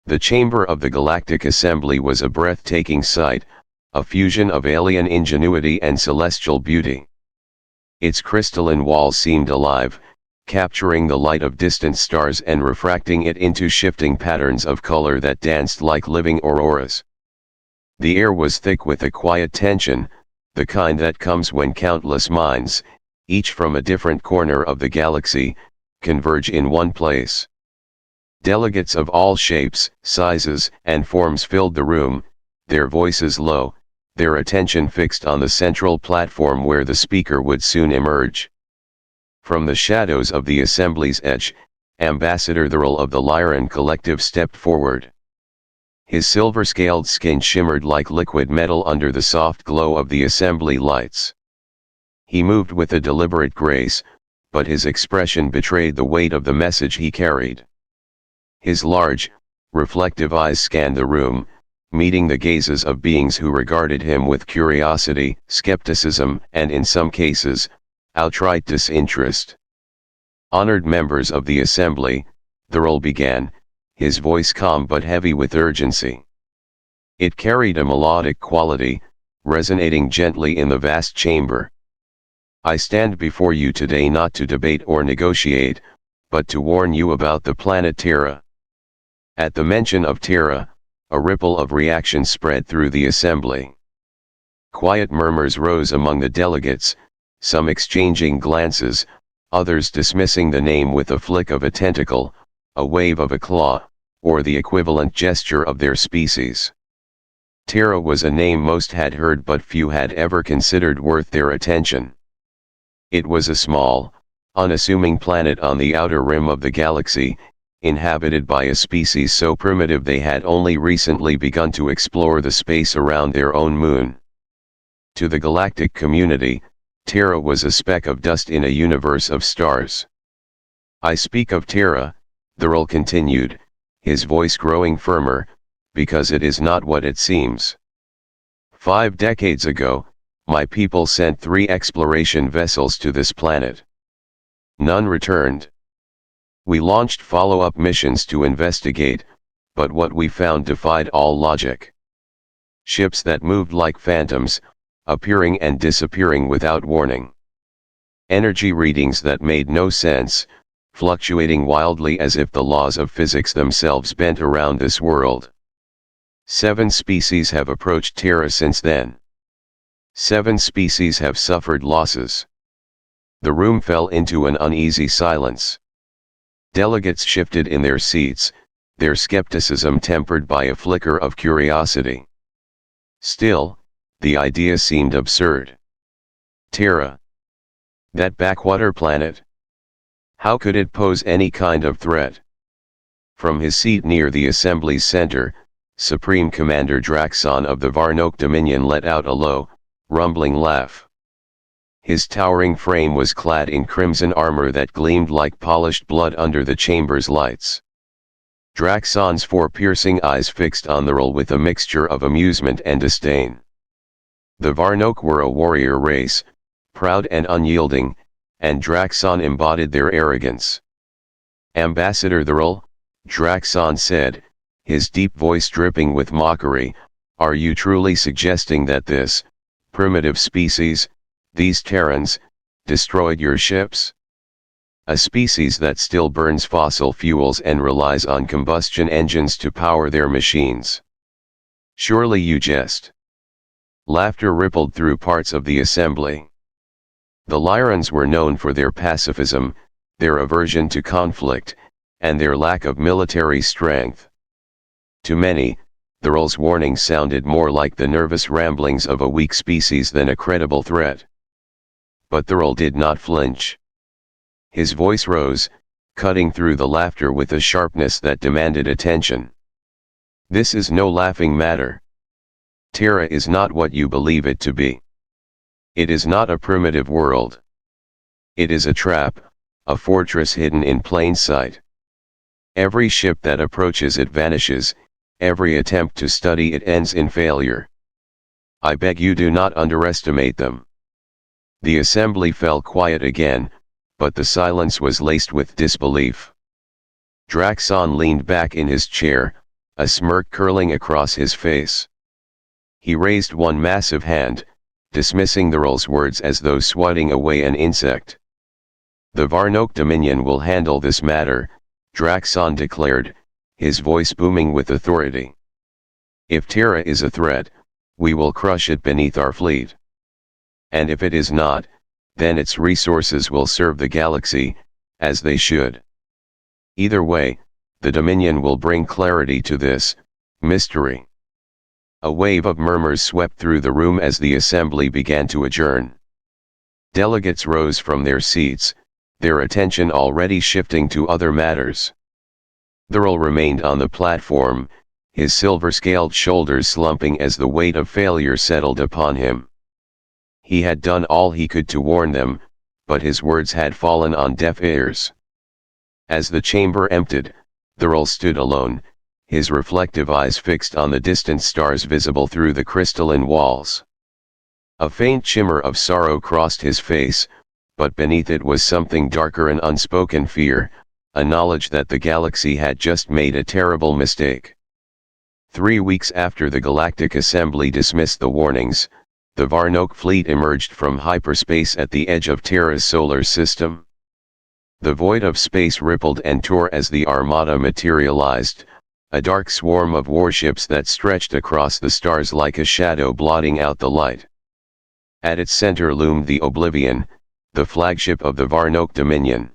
The chamber of the Galactic Assembly was a breathtaking sight, a fusion of alien ingenuity and celestial beauty. Its crystalline walls seemed alive, capturing the light of distant stars and refracting it into shifting patterns of color that danced like living auroras. The air was thick with a quiet tension, the kind that comes when countless minds, each from a different corner of the galaxy, converge in one place. Delegates of all shapes, sizes, and forms filled the room, their voices low, their attention fixed on the central platform where the speaker would soon emerge. From the shadows of the assembly's edge, Ambassador Thurl of the Lyran Collective stepped forward. His silver-scaled skin shimmered like liquid metal under the soft glow of the assembly lights. He moved with a deliberate grace, but his expression betrayed the weight of the message he carried. His large, reflective eyes scanned the room, meeting the gazes of beings who regarded him with curiosity, skepticism, and in some cases, outright disinterest. Honored members of the assembly, Thurl began, his voice calm but heavy with urgency. It carried a melodic quality, resonating gently in the vast chamber. I stand before you today not to debate or negotiate, but to warn you about the planet Terra. At the mention of Terra, a ripple of reaction spread through the assembly. Quiet murmurs rose among the delegates, some exchanging glances, others dismissing the name with a flick of a tentacle, a wave of a claw, or the equivalent gesture of their species. Terra was a name most had heard but few had ever considered worth their attention. It was a small, unassuming planet on the outer rim of the galaxy, inhabited by a species so primitive they had only recently begun to explore the space around their own moon. To the galactic community, Terra was a speck of dust in a universe of stars. I speak of Terra, Thurl continued, his voice growing firmer, because it is not what it seems. 5 decades ago, my people sent 3 exploration vessels to this planet. None returned. We launched follow-up missions to investigate, but what we found defied all logic. Ships that moved like phantoms, appearing and disappearing without warning. Energy readings that made no sense, fluctuating wildly as if the laws of physics themselves bent around this world. 7 species have approached Terra since then. 7 species have suffered losses. The room fell into an uneasy silence. Delegates shifted in their seats, their skepticism tempered by a flicker of curiosity. Still, the idea seemed absurd. Terra. That backwater planet. How could it pose any kind of threat? From his seat near the assembly's center, Supreme Commander Draxon of the Varnoke Dominion let out a low, rumbling laugh. His towering frame was clad in crimson armor that gleamed like polished blood under the chamber's lights. Draxon's 4 piercing eyes fixed on Thurl with a mixture of amusement and disdain. The Varnoke were a warrior race, proud and unyielding, and Draxon embodied their arrogance. Ambassador Thurl, Draxon said, his deep voice dripping with mockery, are you truly suggesting that this, primitive species, these Terrans, destroyed your ships? A species that still burns fossil fuels and relies on combustion engines to power their machines. Surely you jest. Laughter rippled through parts of the assembly. The Lyrans were known for their pacifism, their aversion to conflict, and their lack of military strength. To many, Thurl's warning sounded more like the nervous ramblings of a weak species than a credible threat. But Thurl did not flinch. His voice rose, cutting through the laughter with a sharpness that demanded attention. This is no laughing matter. Terra is not what you believe it to be. It is not a primitive world. It is a trap, a fortress hidden in plain sight. Every ship that approaches it vanishes, every attempt to study it ends in failure. I beg you do not underestimate them. The assembly fell quiet again, but the silence was laced with disbelief. Draxon leaned back in his chair, a smirk curling across his face. He raised one massive hand, dismissing the Earl's words as though swatting away an insect. "The Varnoke Dominion will handle this matter," Draxon declared, his voice booming with authority. "If Terra is a threat, we will crush it beneath our fleet. And if it is not, then its resources will serve the galaxy, as they should. Either way, the Dominion will bring clarity to this mystery." A wave of murmurs swept through the room as the assembly began to adjourn. Delegates rose from their seats, their attention already shifting to other matters. The Earl remained on the platform, his silver-scaled shoulders slumping as the weight of failure settled upon him. He had done all he could to warn them, but his words had fallen on deaf ears. As the chamber emptied, the Earl stood alone, his reflective eyes fixed on the distant stars visible through the crystalline walls. A faint shimmer of sorrow crossed his face, but beneath it was something darker, an unspoken fear, a knowledge that the galaxy had just made a terrible mistake. 3 weeks after the Galactic Assembly dismissed the warnings, the Varnoke fleet emerged from hyperspace at the edge of Terra's solar system. The void of space rippled and tore as the Armada materialized, a dark swarm of warships that stretched across the stars like a shadow blotting out the light. At its center loomed the Oblivion, the flagship of the Varnoke Dominion.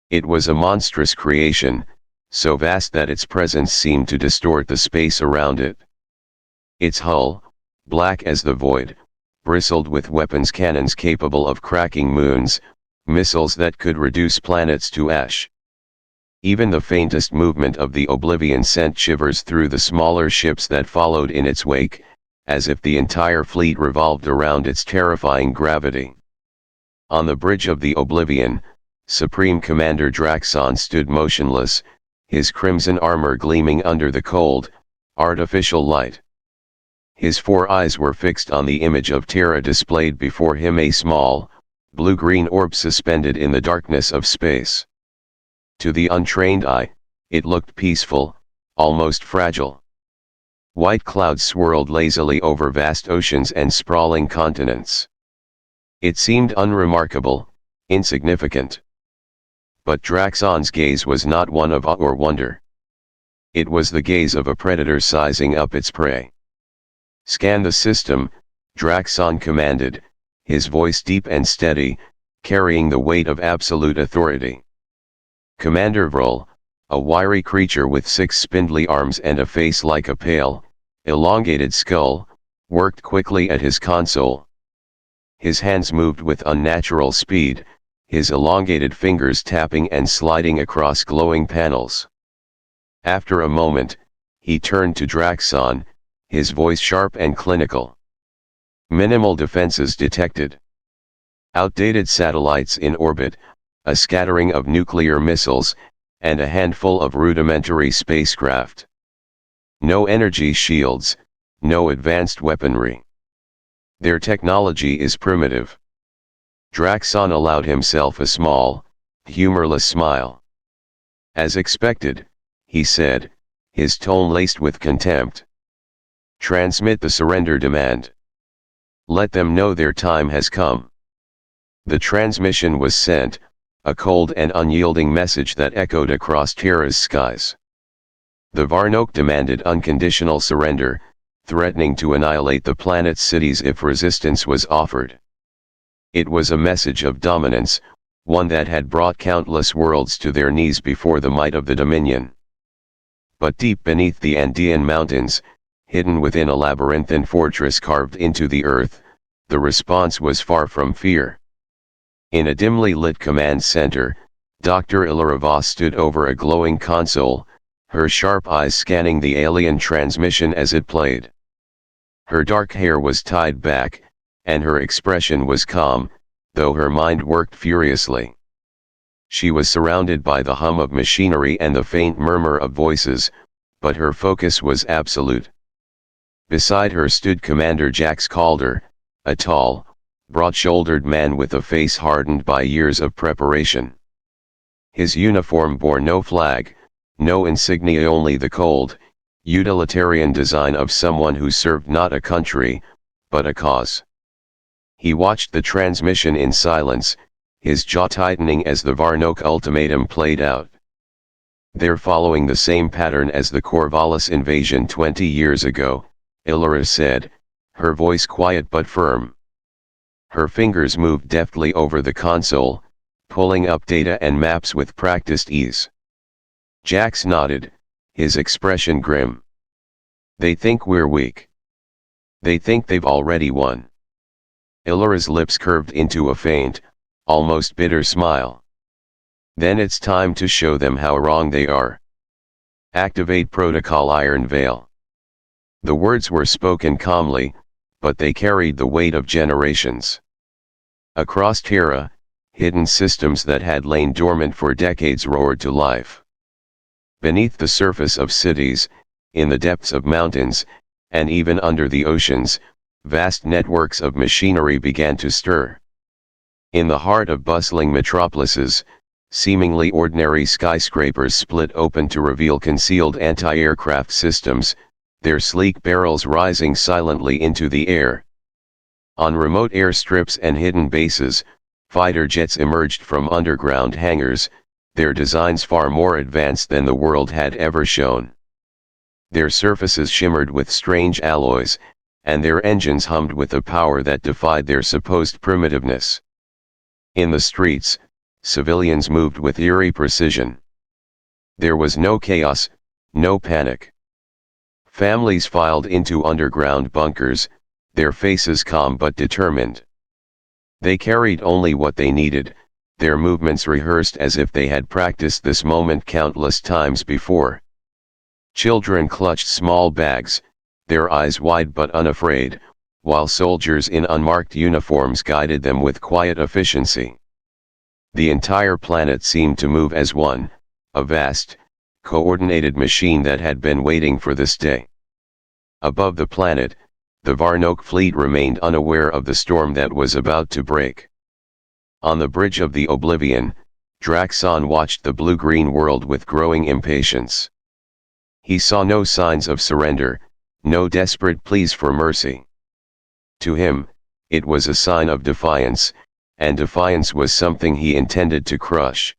It was a monstrous creation, so vast that its presence seemed to distort the space around it. Its hull, black as the void, bristled with weapons cannons capable of cracking moons, missiles that could reduce planets to ash. Even the faintest movement of the Oblivion sent shivers through the smaller ships that followed in its wake, as if the entire fleet revolved around its terrifying gravity. On the bridge of the Oblivion, Supreme Commander Draxon stood motionless, his crimson armor gleaming under the cold, artificial light. His 4 eyes were fixed on the image of Terra displayed before him, a small, blue-green orb suspended in the darkness of space. To the untrained eye, it looked peaceful, almost fragile. White clouds swirled lazily over vast oceans and sprawling continents. It seemed unremarkable, insignificant. But Draxon's gaze was not one of awe or wonder. It was the gaze of a predator sizing up its prey. "Scan the system," Draxon commanded, his voice deep and steady, carrying the weight of absolute authority. Commander Vrol, a wiry creature with 6 spindly arms and a face like a pale, elongated skull, worked quickly at his console. His hands moved with unnatural speed, his elongated fingers tapping and sliding across glowing panels. After a moment, he turned to Draxon, his voice sharp and clinical. "Minimal defenses detected. Outdated satellites in orbit, a scattering of nuclear missiles, and a handful of rudimentary spacecraft. No energy shields, no advanced weaponry. Their technology is primitive." Draxon allowed himself a small, humorless smile. "As expected," he said, his tone laced with contempt. "Transmit the surrender demand. Let them know their time has come." The transmission was sent, a cold and unyielding message that echoed across Terra's skies. The Varnoke demanded unconditional surrender, threatening to annihilate the planet's cities if resistance was offered. It was a message of dominance, one that had brought countless worlds to their knees before the might of the Dominion. But deep beneath the Andean mountains, hidden within a labyrinthine fortress carved into the earth, the response was far from fear. In a dimly lit command center, Dr. Ilarava stood over a glowing console, her sharp eyes scanning the alien transmission as it played. Her dark hair was tied back, and her expression was calm, though her mind worked furiously. She was surrounded by the hum of machinery and the faint murmur of voices, but her focus was absolute. Beside her stood Commander Jax Calder, a tall, broad-shouldered man with a face hardened by years of preparation. His uniform bore no flag, no insignia, only the cold, utilitarian design of someone who served not a country, but a cause. He watched the transmission in silence, his jaw tightening as the Varnoke ultimatum played out. They're following the same pattern as the Corvallis invasion 20 years ago, Illyra said, her voice quiet but firm. Her fingers moved deftly over the console, pulling up data and maps with practiced ease. Jax nodded, his expression grim. They think we're weak. They think they've already won. Illyra's lips curved into a faint, almost bitter smile. Then it's time to show them how wrong they are. Activate Protocol Iron Veil. The words were spoken calmly, but they carried the weight of generations. Across Terra, hidden systems that had lain dormant for decades roared to life. Beneath the surface of cities, in the depths of mountains, and even under the oceans, vast networks of machinery began to stir. In the heart of bustling metropolises, seemingly ordinary skyscrapers split open to reveal concealed anti-aircraft systems, their sleek barrels rising silently into the air. On remote airstrips and hidden bases, fighter jets emerged from underground hangars, their designs far more advanced than the world had ever shown. Their surfaces shimmered with strange alloys, and their engines hummed with a power that defied their supposed primitiveness. In the streets, civilians moved with eerie precision. There was no chaos, no panic. Families filed into underground bunkers, their faces calm but determined. They carried only what they needed, their movements rehearsed as if they had practiced this moment countless times before. Children clutched small bags, their eyes wide but unafraid, while soldiers in unmarked uniforms guided them with quiet efficiency. The entire planet seemed to move as one, a vast, coordinated machine that had been waiting for this day. Above the planet, the Varnoke fleet remained unaware of the storm that was about to break. On the bridge of the Oblivion, Draxon watched the blue-green world with growing impatience. He saw no signs of surrender, no desperate pleas for mercy. To him, it was a sign of defiance, and defiance was something he intended to crush.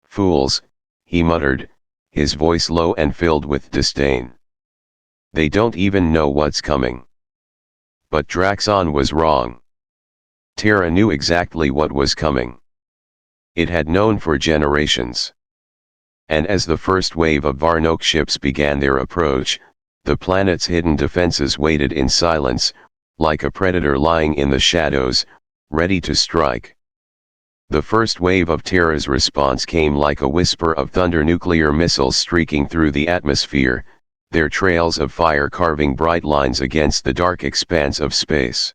Fools, he muttered, his voice low and filled with disdain. They don't even know what's coming. But Draxon was wrong. Terra knew exactly what was coming. It had known for generations. And as the first wave of Varnoke ships began their approach, the planet's hidden defenses waited in silence, like a predator lying in the shadows, ready to strike. The first wave of Terra's response came like a whisper of thunder, nuclear missiles streaking through the atmosphere, their trails of fire carving bright lines against the dark expanse of space.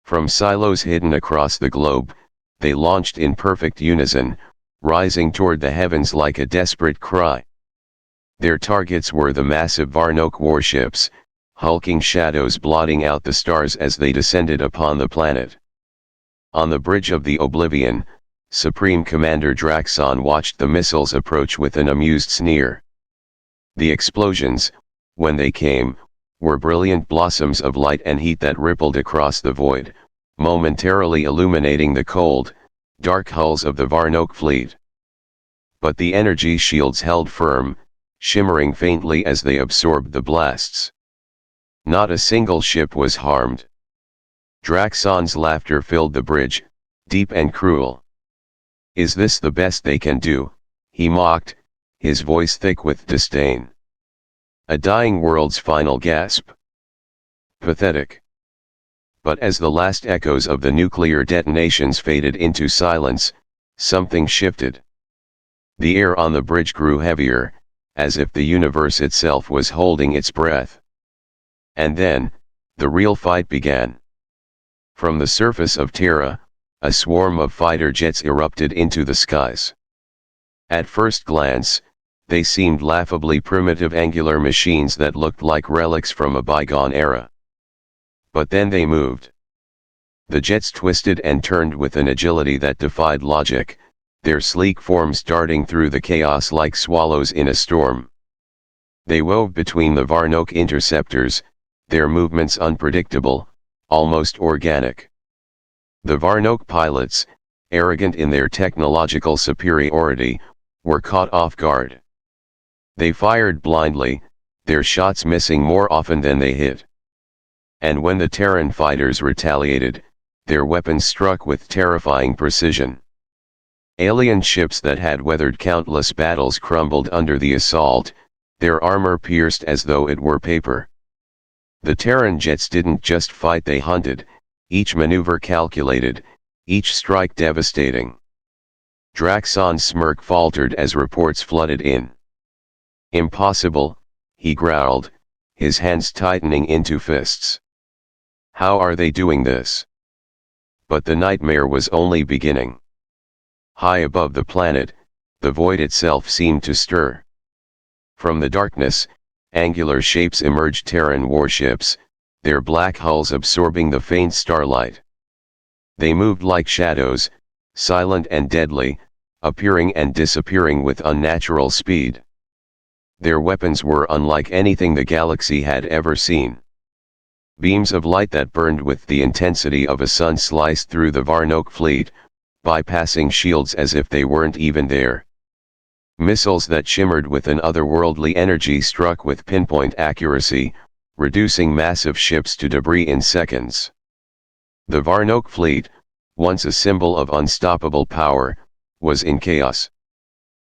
From silos hidden across the globe, they launched in perfect unison, rising toward the heavens like a desperate cry. Their targets were the massive Varnoke warships, hulking shadows blotting out the stars as they descended upon the planet. On the bridge of the Oblivion, Supreme Commander Draxon watched the missiles approach with an amused sneer. The explosions, when they came, were brilliant blossoms of light and heat that rippled across the void, momentarily illuminating the cold, dark hulls of the Varnoke fleet. But the energy shields held firm, shimmering faintly as they absorbed the blasts. Not a single ship was harmed. Draxon's laughter filled the bridge, deep and cruel. Is this the best they can do? He mocked, his voice thick with disdain. A dying world's final gasp. Pathetic. But as the last echoes of the nuclear detonations faded into silence, something shifted. The air on the bridge grew heavier, as if the universe itself was holding its breath. And then, the real fight began. From the surface of Terra, a swarm of fighter jets erupted into the skies. At first glance, they seemed laughably primitive angular machines that looked like relics from a bygone era. But then they moved. The jets twisted and turned with an agility that defied logic, their sleek forms darting through the chaos like swallows in a storm. They wove between the Varnoke interceptors, their movements unpredictable, almost organic. The Varnoke pilots, arrogant in their technological superiority, were caught off guard. They fired blindly, their shots missing more often than they hit. And when the Terran fighters retaliated, their weapons struck with terrifying precision. Alien ships that had weathered countless battles crumbled under the assault, their armor pierced as though it were paper. The Terran jets didn't just fight, they hunted, each maneuver calculated, each strike devastating. Draxon's smirk faltered as reports flooded in. "Impossible," he growled, his hands tightening into fists. "How are they doing this?" But the nightmare was only beginning. High above the planet, the void itself seemed to stir. From the darkness, angular shapes emerged, Terran warships, their black hulls absorbing the faint starlight. They moved like shadows, silent and deadly, appearing and disappearing with unnatural speed. Their weapons were unlike anything the galaxy had ever seen. Beams of light that burned with the intensity of a sun sliced through the Varnoke fleet, bypassing shields as if they weren't even there. Missiles that shimmered with an otherworldly energy struck with pinpoint accuracy, reducing massive ships to debris in seconds. The Varnoke fleet, once a symbol of unstoppable power, was in chaos.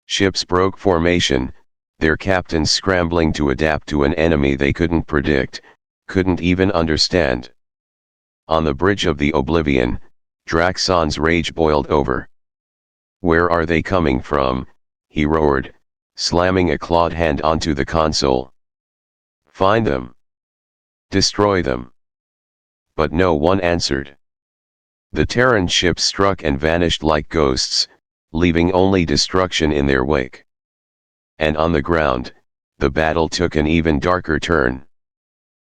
Ships broke formation, their captains scrambling to adapt to an enemy they couldn't predict, couldn't even understand. On the bridge of the Oblivion, Draxon's rage boiled over. "Where are they coming from?" he roared, slamming a clawed hand onto the console. "Find them. Destroy them." But no one answered. The Terran ships struck and vanished like ghosts, leaving only destruction in their wake. And on the ground, the battle took an even darker turn.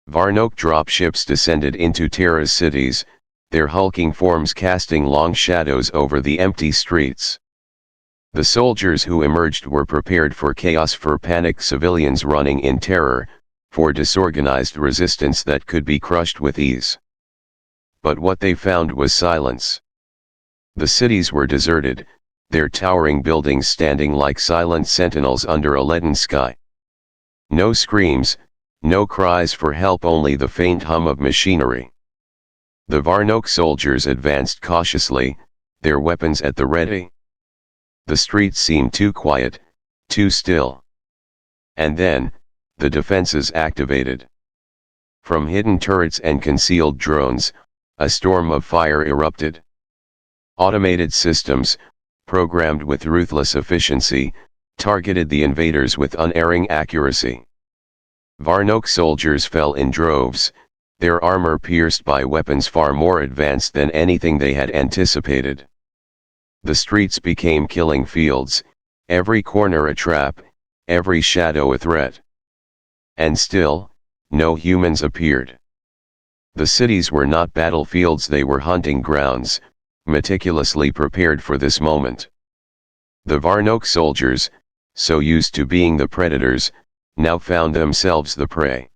Varnoke dropships descended into Terra's cities, their hulking forms casting long shadows over the empty streets. The soldiers who emerged were prepared for chaos, for panicked civilians running in terror, for disorganized resistance that could be crushed with ease. But what they found was silence. The cities were deserted, their towering buildings standing like silent sentinels under a leaden sky. No screams, no cries for help, only the faint hum of machinery. The Varnoke soldiers advanced cautiously, their weapons at the ready. The streets seemed too quiet, too still. And then, the defenses activated. From hidden turrets and concealed drones, a storm of fire erupted. Automated systems, programmed with ruthless efficiency, targeted the invaders with unerring accuracy. Varnoke soldiers fell in droves, their armor pierced by weapons far more advanced than anything they had anticipated. The streets became killing fields, every corner a trap, every shadow a threat. And still, no humans appeared. The cities were not battlefields, they were hunting grounds, meticulously prepared for this moment. The Varnoke soldiers, so used to being the predators, now found themselves the prey.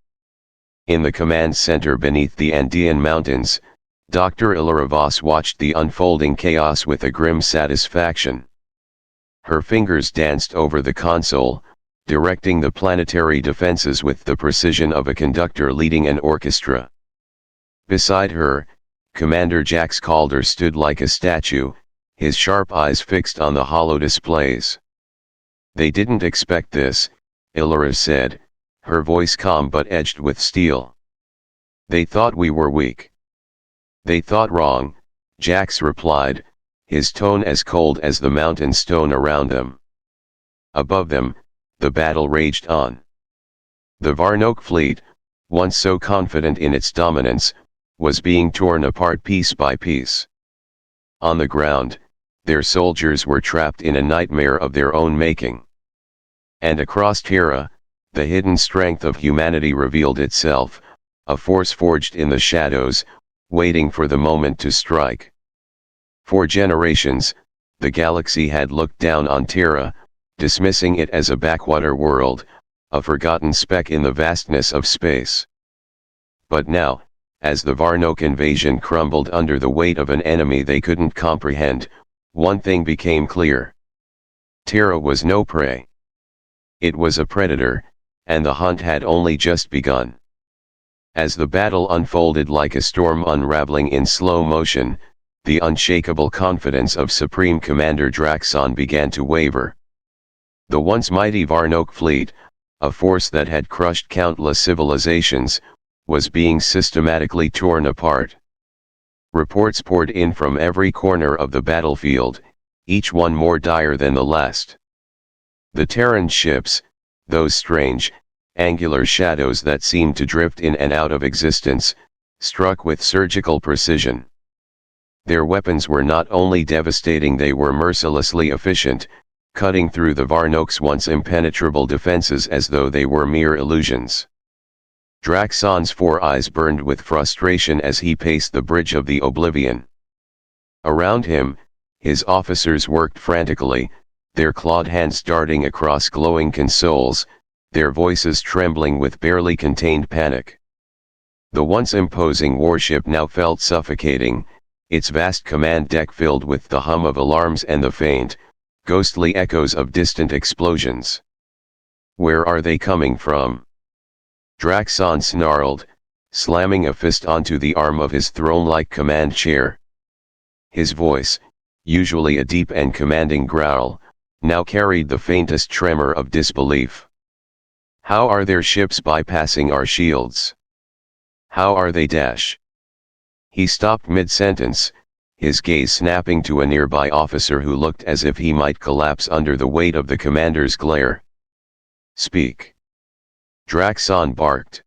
In the command center beneath the Andean mountains, Dr. Ilaravas watched the unfolding chaos with a grim satisfaction. Her fingers danced over the console, directing the planetary defenses with the precision of a conductor leading an orchestra. Beside her, Commander Jax Calder stood like a statue, his sharp eyes fixed on the hollow displays. "They didn't expect this," Ilara said, her voice calm but edged with steel. "They thought we were weak." "They thought wrong," Jax replied, his tone as cold as the mountain stone around them. Above them, the battle raged on. The Varnoke fleet, once so confident in its dominance, was being torn apart piece by piece. On the ground, their soldiers were trapped in a nightmare of their own making. And across Terra, the hidden strength of humanity revealed itself, a force forged in the shadows, waiting for the moment to strike. For generations, the galaxy had looked down on Terra, dismissing it as a backwater world, a forgotten speck in the vastness of space. But now, as the Varnoke invasion crumbled under the weight of an enemy they couldn't comprehend, one thing became clear. Terra was no prey. It was a predator, and the hunt had only just begun. As the battle unfolded like a storm unraveling in slow motion, the unshakable confidence of Supreme Commander Draxon began to waver. The once mighty Varnoke fleet, a force that had crushed countless civilizations, was being systematically torn apart. Reports poured in from every corner of the battlefield, each one more dire than the last. The Terran ships, those strange, angular shadows that seemed to drift in and out of existence, struck with surgical precision. Their weapons were not only devastating, they were mercilessly efficient, cutting through the Varnoke's once impenetrable defenses as though they were mere illusions. Draxon's four eyes burned with frustration as he paced the bridge of the Oblivion. Around him, his officers worked frantically, their clawed hands darting across glowing consoles, their voices trembling with barely contained panic. The once imposing warship now felt suffocating, its vast command deck filled with the hum of alarms and the faint, ghostly echoes of distant explosions. Where are they coming from? Draxon snarled, slamming a fist onto the arm of his throne-like command chair. His voice, usually a deep and commanding growl, now carried the faintest tremor of disbelief. How are their ships bypassing our shields? How are they dash? He stopped mid-sentence, his gaze snapping to a nearby officer who looked as if he might collapse under the weight of the commander's glare. Speak. Draxon barked.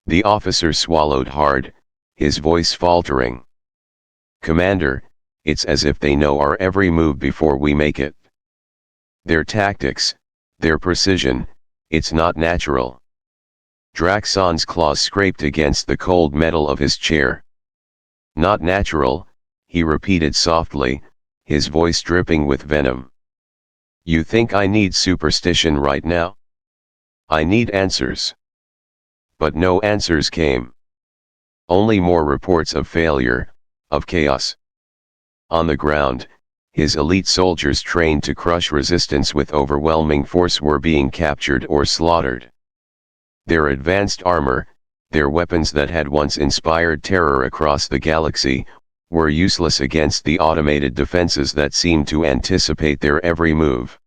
The officer swallowed hard, his voice faltering. Commander, it's as if they know our every move before we make it. Their tactics, their precision, it's not natural. Draxon's claws scraped against the cold metal of his chair. Not natural, he repeated softly, his voice dripping with venom. You think I need superstition right now? I need answers. But no answers came. Only more reports of failure, of chaos. On the ground, his elite soldiers trained to crush resistance with overwhelming force were being captured or slaughtered. Their advanced armor, their weapons that had once inspired terror across the galaxy, were useless against the automated defenses that seemed to anticipate their every move.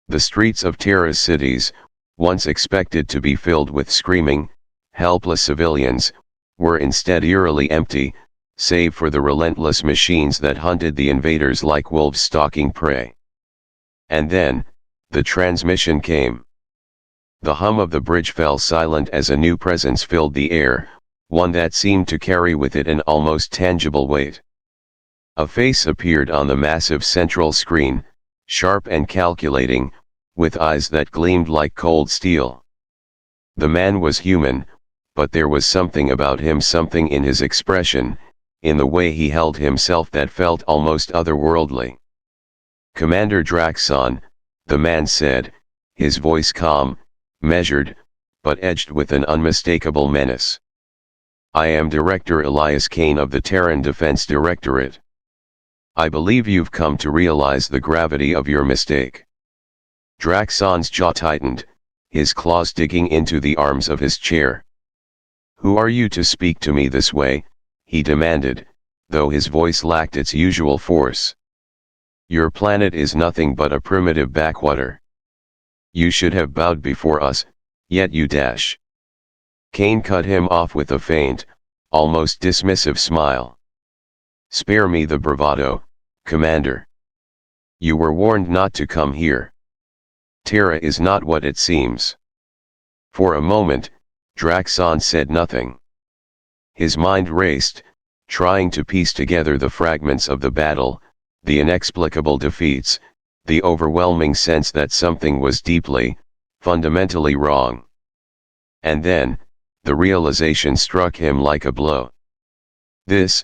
The streets of Terra's cities, once expected to be filled with screaming, helpless civilians, were instead eerily empty, save for the relentless machines that hunted the invaders like wolves stalking prey. And then, the transmission came. The hum of the bridge fell silent as a new presence filled the air, one that seemed to carry with it an almost tangible weight. A face appeared on the massive central screen, sharp and calculating, with eyes that gleamed like cold steel. The man was human, but there was something about him, something in his expression, in the way he held himself that felt almost otherworldly. Commander Draxon, the man said, his voice calm, measured, but edged with an unmistakable menace. I am Director Elias Kane of the Terran Defense Directorate. I believe you've come to realize the gravity of your mistake. Draxon's jaw tightened, his claws digging into the arms of his chair. Who are you to speak to me this way? He demanded, though his voice lacked its usual force. Your planet is nothing but a primitive backwater. You should have bowed before us, yet you dash. Kane cut him off with a faint, almost dismissive smile. Spare me the bravado, Commander. You were warned not to come here. Terra is not what it seems. For a moment, Draxon said nothing. His mind raced, trying to piece together the fragments of the battle, the inexplicable defeats, the overwhelming sense that something was deeply, fundamentally wrong. And then, the realization struck him like a blow. This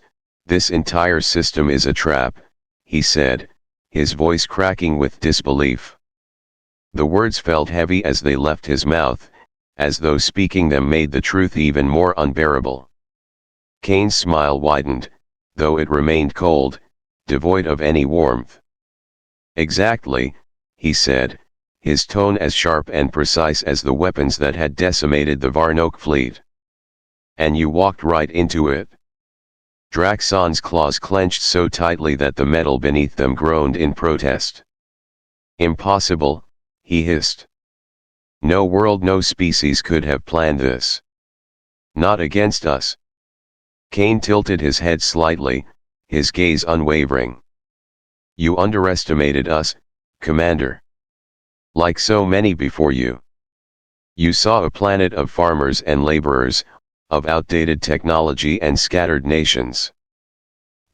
entire system is a trap, he said, his voice cracking with disbelief. The words felt heavy as they left his mouth, as though speaking them made the truth even more unbearable. Kane's smile widened, though it remained cold, devoid of any warmth. "Exactly," he said, his tone as sharp and precise as the weapons that had decimated the Varnoke fleet. "And you walked right into it?" Draxon's claws clenched so tightly that the metal beneath them groaned in protest. "Impossible," he hissed. "No world, no species could have planned this. Not against us." Kane tilted his head slightly, his gaze unwavering. "You underestimated us, Commander. Like so many before you. You saw a planet of farmers and laborers, of outdated technology and scattered nations.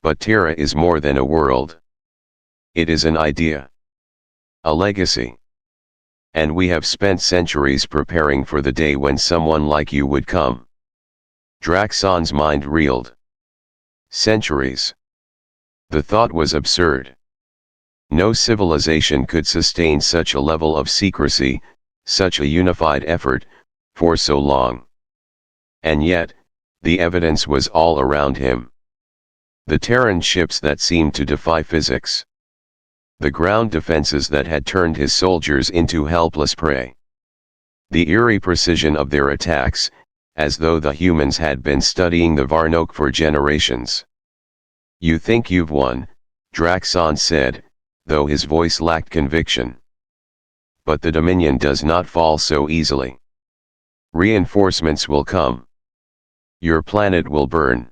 But Terra is more than a world. It is an idea. A legacy. And we have spent centuries preparing for the day when someone like you would come." Draxon's mind reeled. Centuries. The thought was absurd. No civilization could sustain such a level of secrecy, such a unified effort, for so long. And yet, the evidence was all around him. The Terran ships that seemed to defy physics. The ground defenses that had turned his soldiers into helpless prey. The eerie precision of their attacks, as though the humans had been studying the Varnoke for generations. "You think you've won," Draxon said, though his voice lacked conviction. "But the Dominion does not fall so easily. Reinforcements will come. Your planet will burn."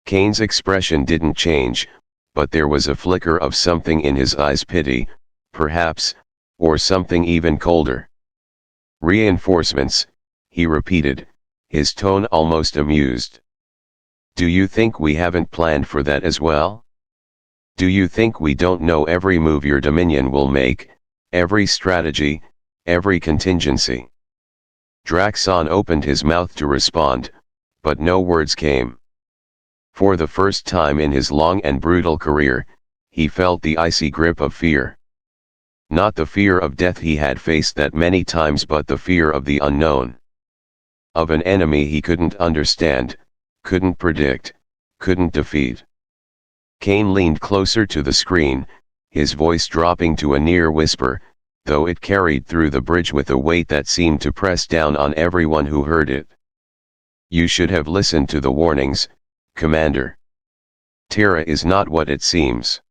Kane's expression didn't change, but there was a flicker of something in his eyes, pity, perhaps, or something even colder. "Reinforcements," he repeated, his tone almost amused. "Do you think we haven't planned for that as well? Do you think we don't know every move your Dominion will make, every strategy, every contingency?" Draxon opened his mouth to respond, but no words came. For the first time in his long and brutal career, he felt the icy grip of fear. Not the fear of death he had faced that many times, but the fear of the unknown. Of an enemy he couldn't understand, couldn't predict, couldn't defeat. Kane leaned closer to the screen, his voice dropping to a near whisper, though it carried through the bridge with a weight that seemed to press down on everyone who heard it. "You should have listened to the warnings, Commander. Terra is not what it seems.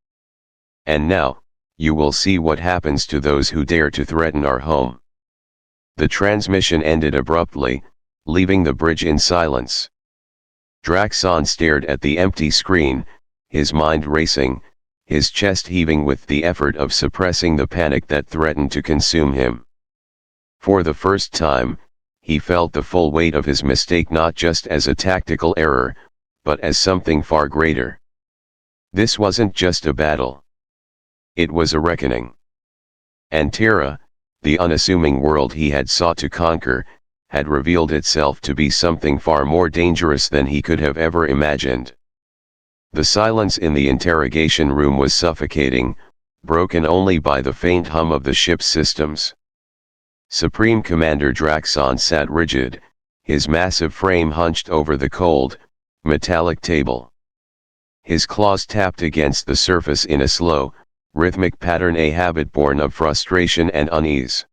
And now, you will see what happens to those who dare to threaten our home." The transmission ended abruptly, leaving the bridge in silence. Draxon stared at the empty screen, his mind racing, his chest heaving with the effort of suppressing the panic that threatened to consume him. For the first time, he felt the full weight of his mistake, not just as a tactical error, but as something far greater. This wasn't just a battle. It was a reckoning. And Terra, the unassuming world he had sought to conquer, had revealed itself to be something far more dangerous than he could have ever imagined. The silence in the interrogation room was suffocating, broken only by the faint hum of the ship's systems. Supreme Commander Draxon sat rigid, his massive frame hunched over the cold, metallic table. His claws tapped against the surface in a slow, rhythmic pattern, a habit born of frustration and unease.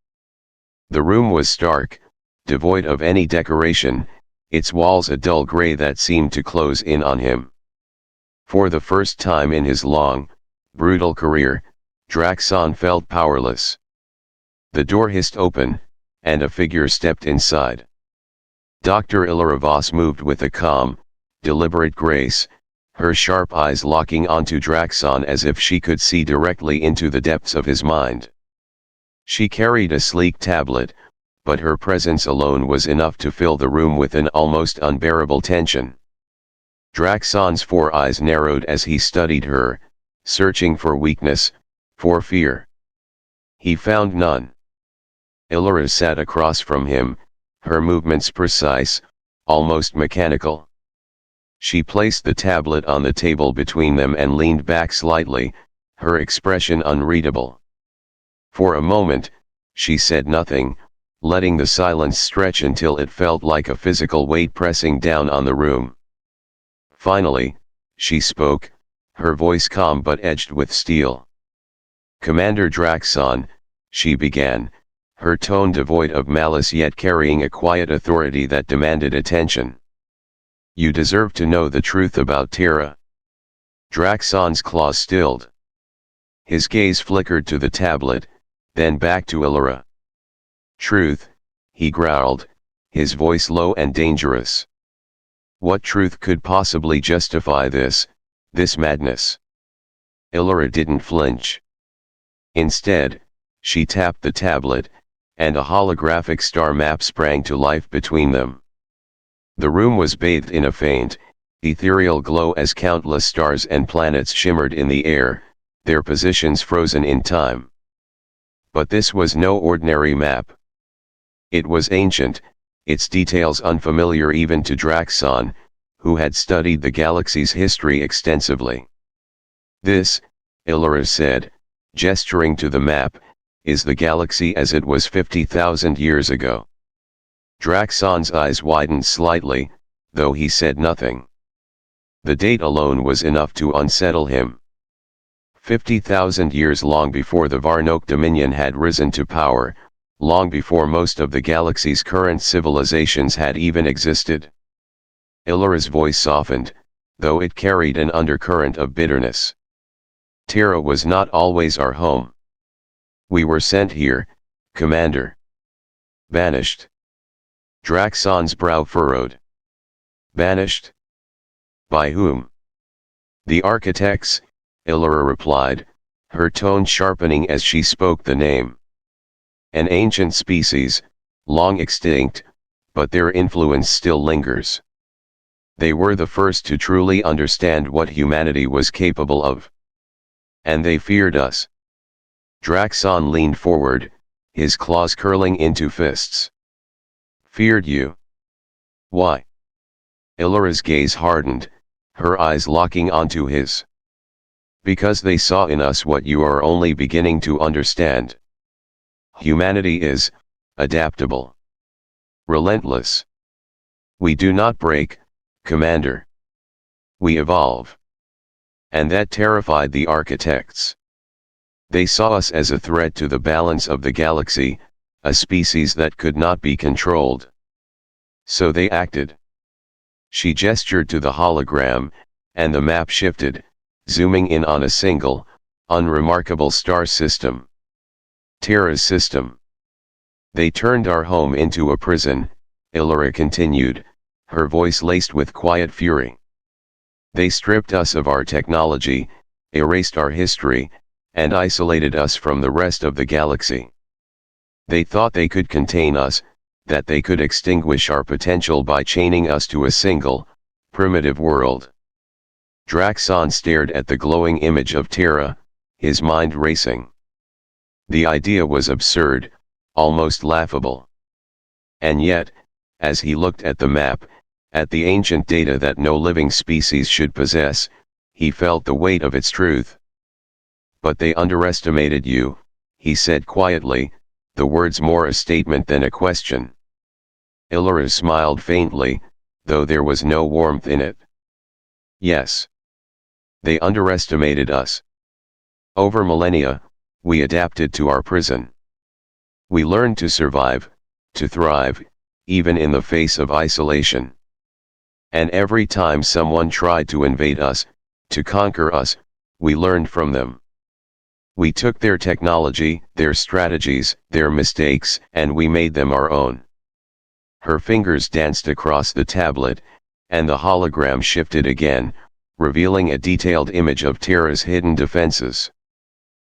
The room was stark, devoid of any decoration, its walls a dull gray that seemed to close in on him. For the first time in his long, brutal career, Draxon felt powerless. The door hissed open, and a figure stepped inside. Dr. Illyra Voss moved with a calm, deliberate grace, her sharp eyes locking onto Draxon as if she could see directly into the depths of his mind. She carried a sleek tablet, but her presence alone was enough to fill the room with an almost unbearable tension. Draxon's four eyes narrowed as he studied her, searching for weakness, for fear. He found none. Illyra sat across from him, her movements precise, almost mechanical. She placed the tablet on the table between them and leaned back slightly, her expression unreadable. For a moment, she said nothing, letting the silence stretch until it felt like a physical weight pressing down on the room. Finally, she spoke, her voice calm but edged with steel. "Commander Draxon," she began, her tone devoid of malice yet carrying a quiet authority that demanded attention. "You deserve to know the truth about Terra." Draxon's claws stilled. His gaze flickered to the tablet, then back to Illyra. "Truth," he growled, his voice low and dangerous. "What truth could possibly justify this madness?" Illyra didn't flinch. Instead, she tapped the tablet, and a holographic star map sprang to life between them. The room was bathed in a faint, ethereal glow as countless stars and planets shimmered in the air, their positions frozen in time. But this was no ordinary map. It was ancient, its details unfamiliar even to Draxon, who had studied the galaxy's history extensively. "This," Illyra said, gesturing to the map, "is the galaxy as it was 50,000 years ago." Draxon's eyes widened slightly, though he said nothing. The date alone was enough to unsettle him. 50,000 years long before the Varnoke Dominion had risen to power, long before most of the galaxy's current civilizations had even existed. Illyra's voice softened, though it carried an undercurrent of bitterness. "Terra was not always our home. We were sent here, Commander." "Banished?" Draxon's brow furrowed. "Banished? By whom?" "The architects," Illyra replied, her tone sharpening as she spoke the name. "An ancient species, long extinct, but their influence still lingers. They were the first to truly understand what humanity was capable of. And they feared us." Draxon leaned forward, his claws curling into fists. "Feared you? Why?" Illyra's gaze hardened, her eyes locking onto his. "Because they saw in us what you are only beginning to understand. Humanity is adaptable, relentless. We do not break, Commander. We evolve." And that terrified the architects. They saw us as a threat to the balance of the galaxy, a species that could not be controlled. So they acted. She gestured to the hologram, and the map shifted, zooming in on a single, unremarkable star system. Terra's system. "They turned our home into a prison," Illyra continued, her voice laced with quiet fury. "They stripped us of our technology, erased our history, and isolated us from the rest of the galaxy. They thought they could contain us, that they could extinguish our potential by chaining us to a single, primitive world." Draxon stared at the glowing image of Terra, his mind racing. The idea was absurd, almost laughable. And yet, as he looked at the map, at the ancient data that no living species should possess, he felt the weight of its truth. "But they underestimated you," he said quietly, the words more a statement than a question. Illyra smiled faintly, though there was no warmth in it. "Yes. They underestimated us. Over millennia, we adapted to our prison. We learned to survive, to thrive, even in the face of isolation. And every time someone tried to invade us, to conquer us, we learned from them. We took their technology, their strategies, their mistakes, and we made them our own." Her fingers danced across the tablet, and the hologram shifted again, revealing a detailed image of Terra's hidden defenses.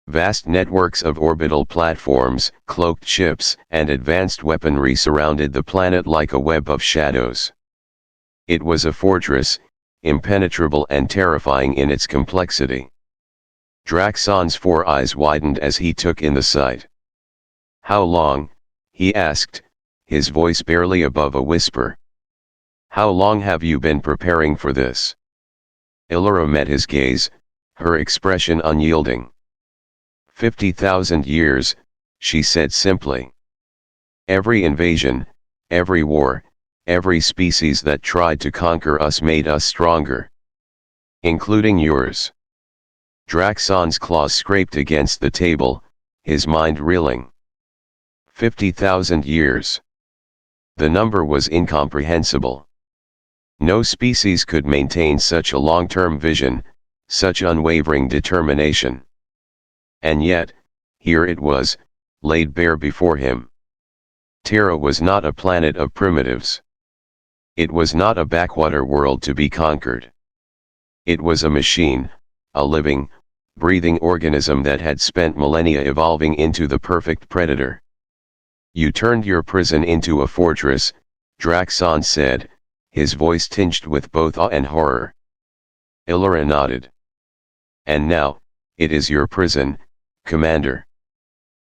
Vast networks of orbital platforms, cloaked ships, and advanced weaponry surrounded the planet like a web of shadows. It was a fortress, impenetrable and terrifying in its complexity. Draxon's four eyes widened as he took in the sight. "How long?" he asked, his voice barely above a whisper. "How long have you been preparing for this?" Illyra met his gaze, her expression unyielding. 50,000 years, she said simply. Every invasion, every war, every species that tried to conquer us made us stronger. Including yours. Draxon's claws scraped against the table, his mind reeling. 50,000 years. The number was incomprehensible. No species could maintain such a long-term vision, such unwavering determination. And yet, here it was, laid bare before him. Terra was not a planet of primitives. It was not a backwater world to be conquered. It was a machine, a living, breathing organism that had spent millennia evolving into the perfect predator. You turned your prison into a fortress, Draxon said, his voice tinged with both awe and horror. Illyra nodded. And now, it is your prison, Commander.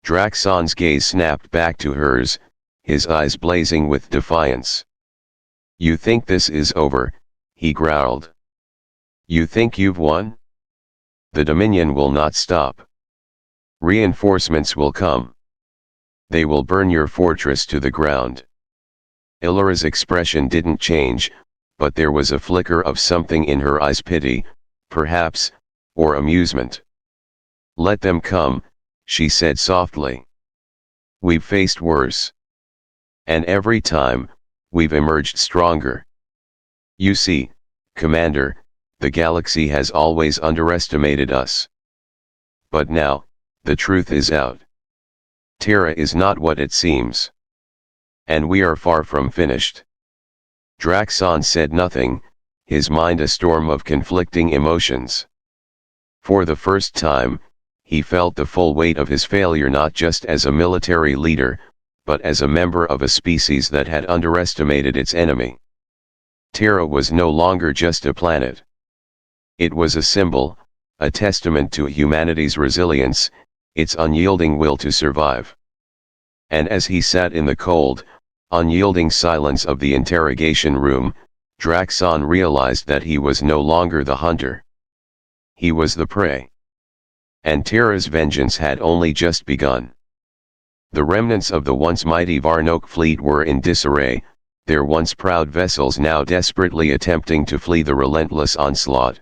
Draxon's gaze snapped back to hers, his eyes blazing with defiance. You think this is over, he growled. You think you've won? The Dominion will not stop. Reinforcements will come. They will burn your fortress to the ground. Illyra's expression didn't change, but there was a flicker of something in her eyes, pity, perhaps, or amusement. Let them come, she said softly. We've faced worse. And every time, we've emerged stronger. You see, Commander, the galaxy has always underestimated us. But now, the truth is out. Terra is not what it seems. And we are far from finished. Draxon said nothing, his mind a storm of conflicting emotions. For the first time, he felt the full weight of his failure not just as a military leader, but as a member of a species that had underestimated its enemy. Terra was no longer just a planet. It was a symbol, a testament to humanity's resilience, its unyielding will to survive. And as he sat in the cold, unyielding silence of the interrogation room, Draxon realized that he was no longer the hunter. He was the prey. And Terra's vengeance had only just begun. The remnants of the once mighty Varnoke fleet were in disarray, their once proud vessels now desperately attempting to flee the relentless onslaught.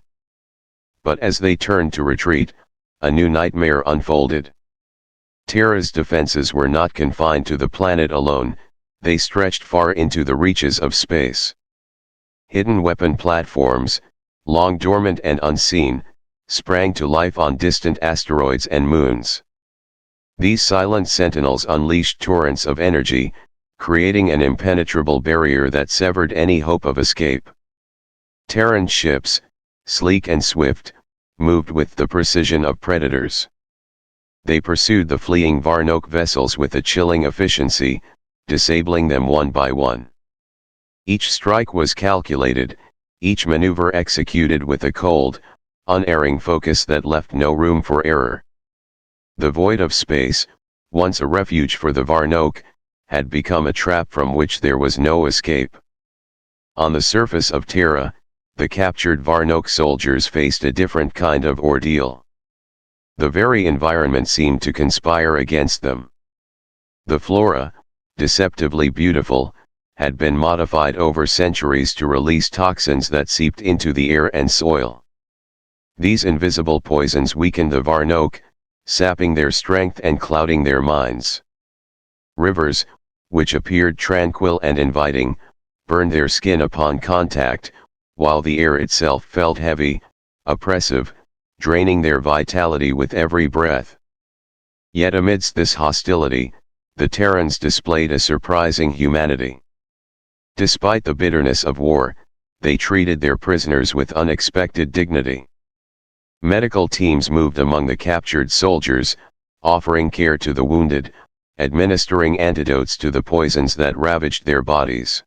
But as they turned to retreat, a new nightmare unfolded. Terra's defenses were not confined to the planet alone, they stretched far into the reaches of space. Hidden weapon platforms, long dormant and unseen, sprang to life on distant asteroids and moons. These silent sentinels unleashed torrents of energy, creating an impenetrable barrier that severed any hope of escape. Terran ships, sleek and swift, moved with the precision of predators. They pursued the fleeing Varnoke vessels with a chilling efficiency, disabling them one by one. Each strike was calculated, each maneuver executed with a cold, unerring focus that left no room for error. The void of space, once a refuge for the Varnoke, had become a trap from which there was no escape. On the surface of Terra, the captured Varnoke soldiers faced a different kind of ordeal. The very environment seemed to conspire against them. The flora, deceptively beautiful, had been modified over centuries to release toxins that seeped into the air and soil. These invisible poisons weakened the Varnoke, sapping their strength and clouding their minds. Rivers, which appeared tranquil and inviting, burned their skin upon contact, while the air itself felt heavy, oppressive, draining their vitality with every breath. Yet amidst this hostility, the Terrans displayed a surprising humanity. Despite the bitterness of war, they treated their prisoners with unexpected dignity. Medical teams moved among the captured soldiers, offering care to the wounded, administering antidotes to the poisons that ravaged their bodies.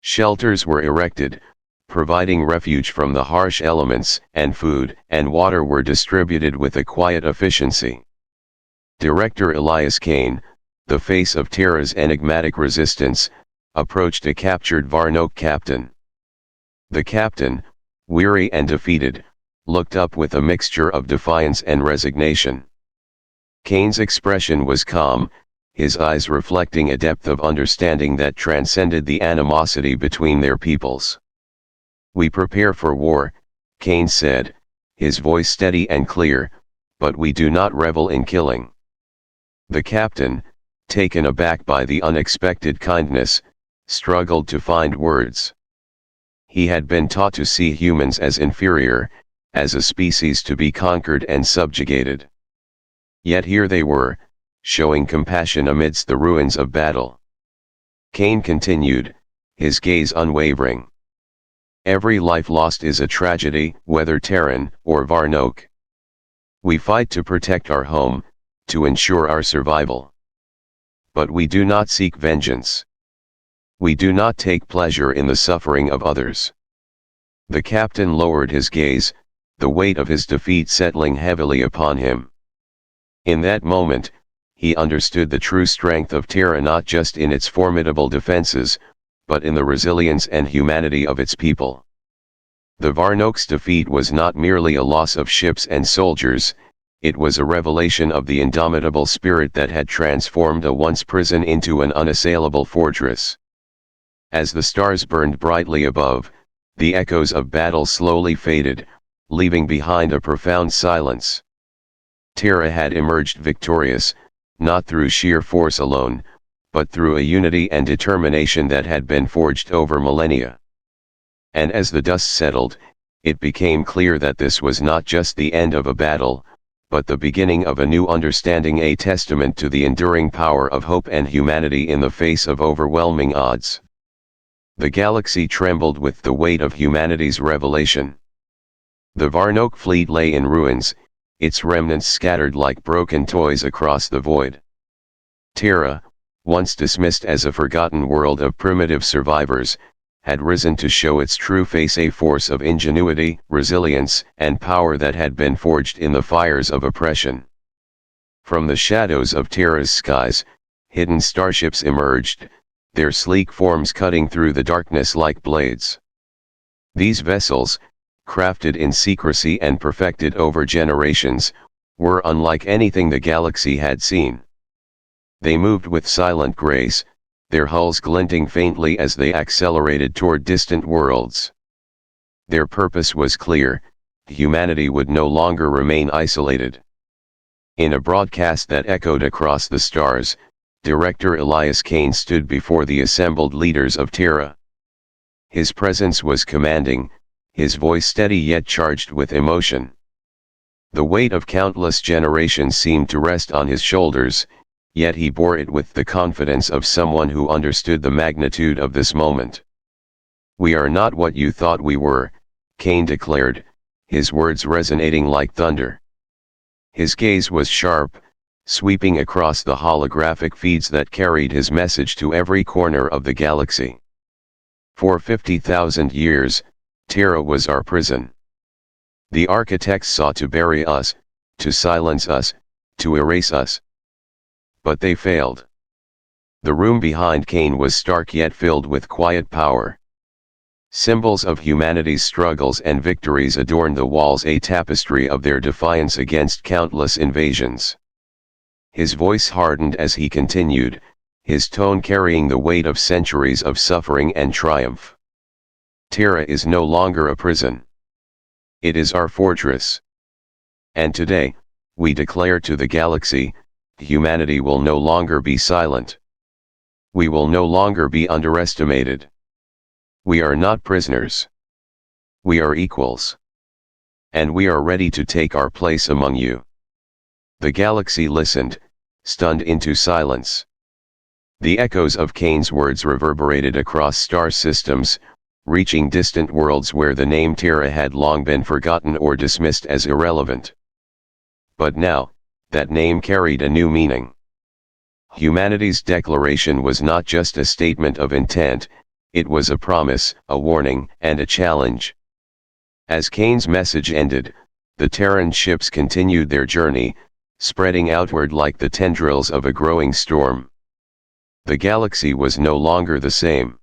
Shelters were erected, providing refuge from the harsh elements, and food and water were distributed with a quiet efficiency. Director Elias Kane, the face of Terra's enigmatic resistance, approached a captured Varnoke captain. The captain, weary and defeated, looked up with a mixture of defiance and resignation. Kane's expression was calm, his eyes reflecting a depth of understanding that transcended the animosity between their peoples. "We prepare for war," Kane said, his voice steady and clear, "but we do not revel in killing." The captain, taken aback by the unexpected kindness, struggled to find words. He had been taught to see humans as inferior, as a species to be conquered and subjugated. Yet here they were, showing compassion amidst the ruins of battle. Kane continued, his gaze unwavering. "Every life lost is a tragedy, whether Terran or Varnoke. We fight to protect our home, to ensure our survival. But we do not seek vengeance. We do not take pleasure in the suffering of others." The captain lowered his gaze, the weight of his defeat settling heavily upon him. In that moment, he understood the true strength of Terra not just in its formidable defenses, but in the resilience and humanity of its people. The Varnoke's defeat was not merely a loss of ships and soldiers, it was a revelation of the indomitable spirit that had transformed a once prison into an unassailable fortress. As the stars burned brightly above, the echoes of battle slowly faded, leaving behind a profound silence. Terra had emerged victorious, not through sheer force alone, but through a unity and determination that had been forged over millennia. And as the dust settled, it became clear that this was not just the end of a battle, but the beginning of a new understanding, a testament to the enduring power of hope and humanity in the face of overwhelming odds. The galaxy trembled with the weight of humanity's revelation. The Varnoke fleet lay in ruins, its remnants scattered like broken toys across the void. Terra, once dismissed as a forgotten world of primitive survivors, had risen to show its true face, a force of ingenuity, resilience, and power that had been forged in the fires of oppression. From the shadows of Terra's skies, hidden starships emerged, their sleek forms cutting through the darkness like blades. These vessels, crafted in secrecy and perfected over generations, were unlike anything the galaxy had seen. They moved with silent grace, their hulls glinting faintly as they accelerated toward distant worlds. Their purpose was clear: humanity would no longer remain isolated. In a broadcast that echoed across the stars, Director Elias Kane stood before the assembled leaders of Terra. His presence was commanding, his voice steady yet charged with emotion. The weight of countless generations seemed to rest on his shoulders, yet he bore it with the confidence of someone who understood the magnitude of this moment. "We are not what you thought we were," Kane declared, his words resonating like thunder. His gaze was sharp, sweeping across the holographic feeds that carried his message to every corner of the galaxy. "For 50,000 years, Terra was our prison. The architects sought to bury us, to silence us, to erase us. But they failed." The room behind Kane was stark yet filled with quiet power. Symbols of humanity's struggles and victories adorned the walls, a tapestry of their defiance against countless invasions. His voice hardened as he continued, his tone carrying the weight of centuries of suffering and triumph. "Terra is no longer a prison. It is our fortress. And today, we declare to the galaxy, humanity will no longer be silent. We will no longer be underestimated. We are not prisoners. We are equals. And we are ready to take our place among you." The galaxy listened, stunned into silence. The echoes of Kane's words reverberated across star systems, reaching distant worlds where the name Terra had long been forgotten or dismissed as irrelevant. But now, that name carried a new meaning. Humanity's declaration was not just a statement of intent, it was a promise, a warning, and a challenge. As Kane's message ended, the Terran ships continued their journey, spreading outward like the tendrils of a growing storm. The galaxy was no longer the same.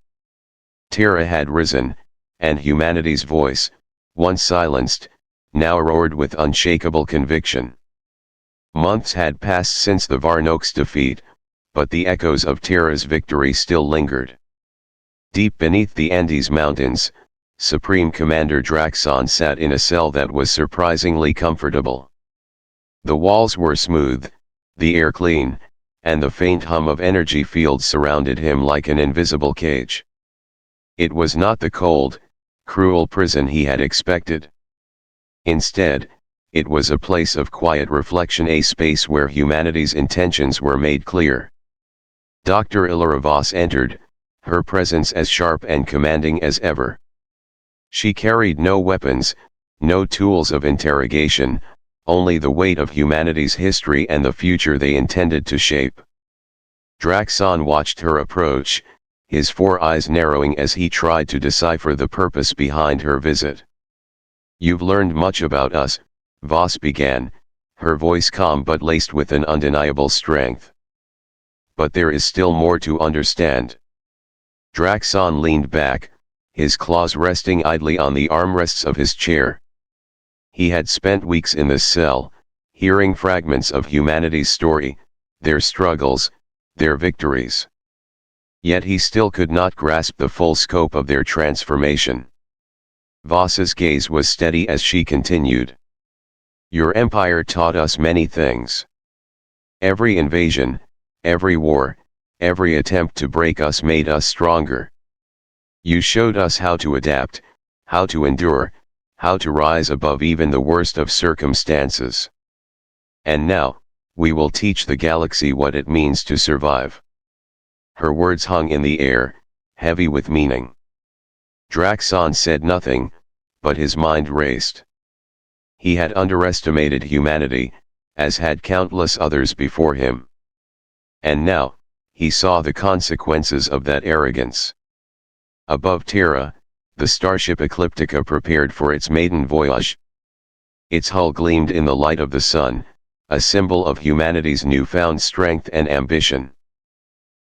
Terra had risen, and humanity's voice, once silenced, now roared with unshakable conviction. Months had passed since the Varnox defeat, but the echoes of Terra's victory still lingered. Deep beneath the Andes Mountains, Supreme Commander Draxon sat in a cell that was surprisingly comfortable. The walls were smooth, the air clean, and the faint hum of energy fields surrounded him like an invisible cage. It was not the cold, cruel prison he had expected. Instead, it was a place of quiet reflection, a space where humanity's intentions were made clear. Dr. Illyra Voss entered, her presence as sharp and commanding as ever. She carried no weapons, no tools of interrogation, only the weight of humanity's history and the future they intended to shape. Draxon watched her approach, his 4 eyes narrowing as he tried to decipher the purpose behind her visit. "You've learned much about us," Voss began, her voice calm but laced with an undeniable strength. "But there is still more to understand." Draxon leaned back, his claws resting idly on the armrests of his chair. He had spent weeks in this cell, hearing fragments of humanity's story, their struggles, their victories. Yet he still could not grasp the full scope of their transformation. Voss's gaze was steady as she continued. "Your empire taught us many things. Every invasion, every war, every attempt to break us made us stronger. You showed us how to adapt, how to endure, how to rise above even the worst of circumstances. And now, we will teach the galaxy what it means to survive." Her words hung in the air, heavy with meaning. Draxon said nothing, but his mind raced. He had underestimated humanity, as had countless others before him. And now, he saw the consequences of that arrogance. Above Terra, the starship Ecliptica prepared for its maiden voyage. Its hull gleamed in the light of the sun, a symbol of humanity's newfound strength and ambition.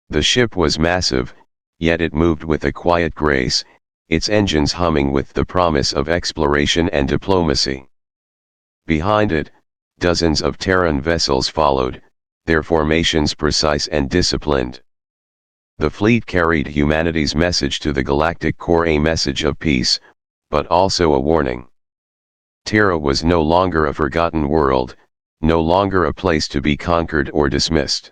The ship was massive, yet it moved with a quiet grace, its engines humming with the promise of exploration and diplomacy. Behind it, dozens of Terran vessels followed, their formations precise and disciplined. The fleet carried humanity's message to the galactic core, a message of peace, but also a warning. Terra was no longer a forgotten world, no longer a place to be conquered or dismissed.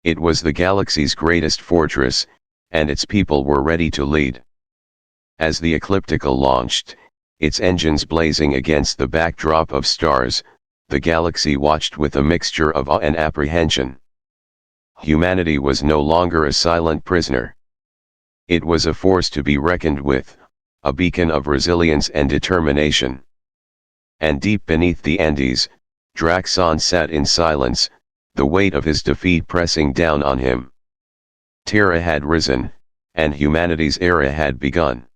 It was the galaxy's greatest fortress, and its people were ready to lead. As the Ecliptica launched, its engines blazing against the backdrop of stars, the galaxy watched with a mixture of awe and apprehension. Humanity was no longer a silent prisoner. It was a force to be reckoned with, a beacon of resilience and determination. And deep beneath the Andes, Draxon sat in silence, the weight of his defeat pressing down on him. Terra had risen, and humanity's era had begun.